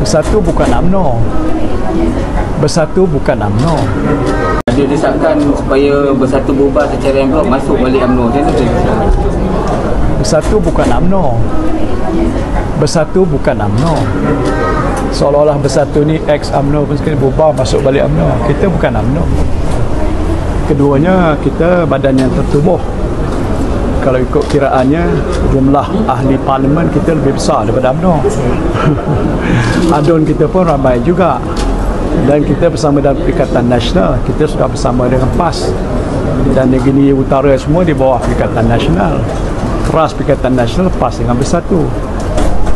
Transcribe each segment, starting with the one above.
Bersatu bukan UMNO. Bersatu bukan UMNO. Dia desakan supaya Bersatu bubar secara yang blok masuk balik UMNO. Macam mana? Bersatu bukan UMNO. Bersatu bukan UMNO. Seolah-olah Bersatu ni ex-UMNO pun sekali bubar masuk balik UMNO. Kita bukan UMNO. Keduanya kita badan yang tertubuh. Kalau ikut kiraannya, jumlah ahli parlimen kita lebih besar daripada UMNO. Adun kita pun ramai juga. Dan kita bersama dalam Perikatan Nasional. Kita sudah bersama dengan PAS. Dan negeri utara semua di bawah Perikatan Nasional. Keras Perikatan Nasional, PAS dengan Bersatu.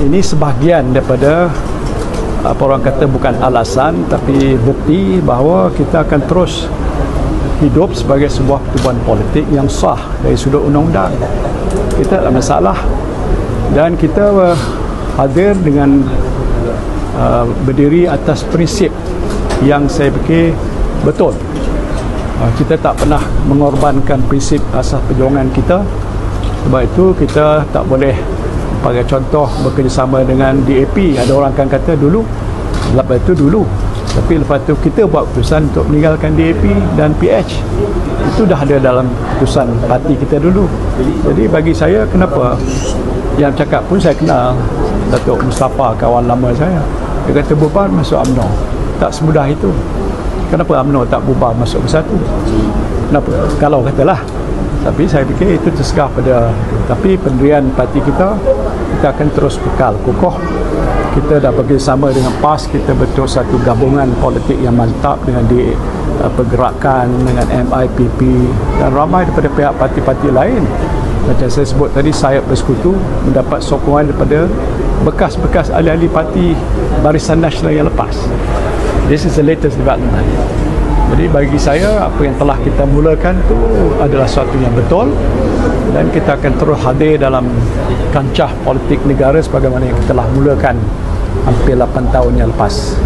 Ini sebahagian daripada apa orang kata bukan alasan, tapi bukti bahawa kita akan terus hidup sebagai sebuah pertubuhan politik yang sah dari sudut undang-undang. Kita tak ada masalah. Dan kita hadir dengan berdiri atas prinsip yang saya fikir betul. Kita tak pernah mengorbankan prinsip asas perjuangan kita. Sebab itu kita tak boleh, sebagai contoh, bekerjasama dengan DAP. Ada orang akan kata dulu, lepas itu dulu. Tapi lepas itu kita buat keputusan untuk meninggalkan DAP dan PH. Itu dah ada dalam keputusan parti kita dulu. Jadi bagi saya, kenapa yang cakap pun saya kenal, Datuk Mustafa, kawan lama saya. Dia kata bubar masuk UMNO. Tak semudah itu. Kenapa UMNO tak bubar masuk Bersatu? Kenapa? Kalau katalah. Tapi saya fikir itu terserah pada. Tapi pendirian parti kita akan terus kekal kokoh. Kita dah bekerjasama dengan PAS, kita betul satu gabungan politik yang mantap dengan pergerakan, dengan MIPP dan ramai daripada pihak parti-parti lain. Macam saya sebut tadi, Sayap Bersekutu mendapat sokongan daripada bekas-bekas ahli-ahli parti Barisan Nasional yang lepas. This is the latest development. Jadi bagi saya, apa yang telah kita mulakan itu adalah sesuatu yang betul, dan kita akan terus hadir dalam kancah politik negara sebagaimana yang kita telah mulakan hampir 8 tahun yang lepas.